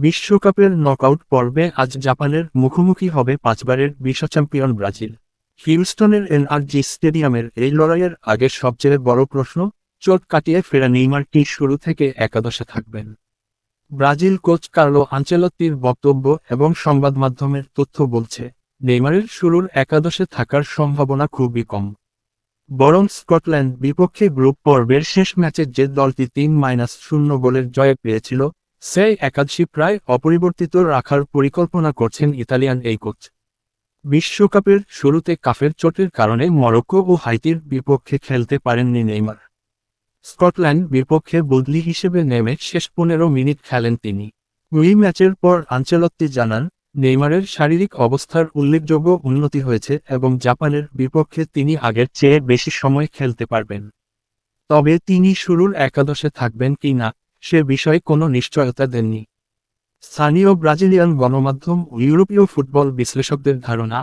বিশ্বকাপের নকআউট পর্বে আজ জাপানের মুখোমুখি হবে পাঁচবারের বিশ্ব চ্যাম্পিয়ন ব্রাজিল। হিউস্টনের এনআরজি স্টেডিয়ামের এই লড়াইয়ের আগের সবচেয়ে বড় প্রশ্ন, চোট কাটিয়ে ফেরা নেইমার কি শুরু থেকে একাদশে থাকবেন? ব্রাজিল কোচ কার্লো আনচেলত্তির বক্তব্য এবং সংবাদ মাধ্যমের তথ্য বলছে, নেইমারের শুরুর একাদশে থাকার সম্ভাবনা খুবই কম। বরং স্কটল্যান্ড বিপক্ষে গ্রুপ পর্বের শেষ ম্যাচে যে দলটি ৩-০ গোলের জয় পেয়েছিল, সেই একাদশী প্রায় অপরিবর্তিত রাখার পরিকল্পনা করছেন ইতালিয়ান এই কোচ। বিশ্বকাপের শুরুতে কাফের চোটের কারণে মরক্কো ও হাইতির বিপক্ষে খেলতে পারেননি নেইমার। স্কটল্যান্ড বিপক্ষে বদলি হিসেবে নেমে শেষ ১৫ মিনিট খেলেন তিনি। ওই ম্যাচের পর আনচেলত্তি জানান, নেইমারের শারীরিক অবস্থার উল্লেখযোগ্য উন্নতি হয়েছে এবং জাপানের বিপক্ষে তিনি আগের চেয়ে বেশি সময় খেলতে পারবেন। তবে তিনি শুরুর একাদশে থাকবেন কি না সে বিষয়ে কোনো নিশ্চয়তা দেননি। স্থানীয় ব্রাজিলিয়ান গণমাধ্যম ও ইউরোপীয় ফুটবল বিশ্লেষকদের ধারণা,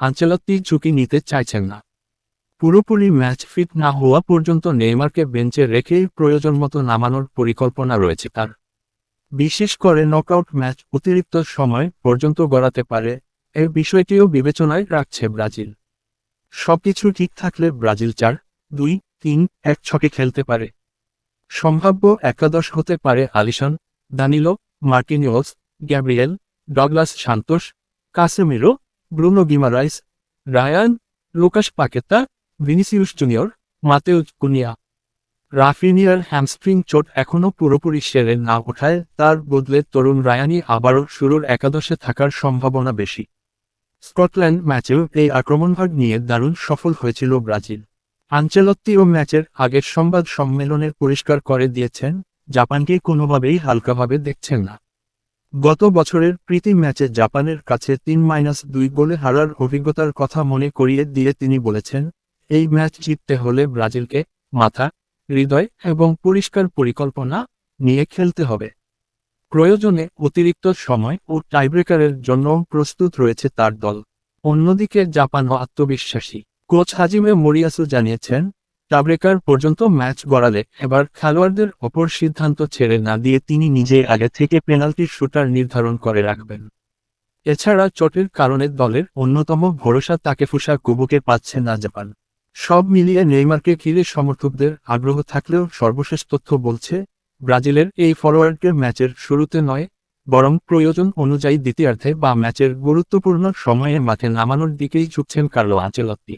আনচেলত্তি ঝুঁকি নিতে চাইছেন না। পুরোপুরি ম্যাচ ফিট না হওয়া পর্যন্ত নেইমারকে বেঞ্চে রেখেই প্রয়োজনমতো নামানোর পরিকল্পনা রয়েছে তার। বিশেষ করে নকআউট ম্যাচ অতিরিক্ত সময় পর্যন্ত গড়াতে পারে, এই বিষয়টিও বিবেচনায় রাখছে ব্রাজিল। সবকিছু ঠিক থাকলে ব্রাজিল ৪-২-৩-১ ছকে খেলতে পারে। সম্ভাব্য একাদশ হতে পারে Alisson, Danilo, Marquinhos, Gabriel, Douglas Santos, Casemiro, Bruno Guimaraes, Rayan, Lucas Paqueta, Vinicius Junior, Matheus Cunha. রাফিনিয়ার হ্যামস্ট্রিং চোট এখনও পুরোপুরি সেরে না ওঠায় তার বদলে তরুণ রায়ানি আবারও শুরুর একাদশে থাকার সম্ভাবনা বেশি। স্কটল্যান্ড ম্যাচেও এই আক্রমণভাগ নিয়ে দারুণ সফল হয়েছিল ব্রাজিল। আনচেলত্তিও ম্যাচের আগের সংবাদ সম্মেলনে পরিষ্কার করে দিয়েছেন, জাপানকে কোনোভাবেই হালকাভাবে দেখছেন না। গত বছরের প্রীতি ম্যাচে জাপানের কাছে ৩-২ গোলে হারার অভিজ্ঞতার কথা মনে করিয়ে দিয়ে তিনি বলেছেন, এই ম্যাচ জিততে হলে ব্রাজিলকে মাথা, হৃদয় এবং পরিষ্কার পরিকল্পনা নিয়ে খেলতে হবে। প্রয়োজনে অতিরিক্ত সময় ও টাইব্রেকারের জন্য প্রস্তুত রয়েছে তার দল। অন্যদিকে জাপানও আত্মবিশ্বাসী। কোচ হাজিমে মোরিয়াসু জানিয়েছেন, টাইব্রেকার পর্যন্ত ম্যাচ গড়ালে এবার খেলোয়াড়দের ওপর সিদ্ধান্ত ছেড়ে না দিয়ে তিনি নিজেই আগে থেকে পেনাল্টির শুটার নির্ধারণ করে রাখবেন। এছাড়া চোটের কারণে দলের অন্যতম ভরসা তাকেফুসা কুবোকে পাচ্ছে না জাপান। সব মিলিয়ে নেইমারকে ঘিরে সমর্থকদের আগ্রহ থাকলেও সর্বশেষ তথ্য বলছে, ব্রাজিলের এই ফরোয়ার্ডকে ম্যাচের শুরুতে নয়, বরং প্রয়োজন অনুযায়ী দ্বিতীয়ার্ধে বা ম্যাচের গুরুত্বপূর্ণ সময়ে মাঠে নামানোর দিকেই ঝুঁকছেন কার্লো আনচেলত্তি।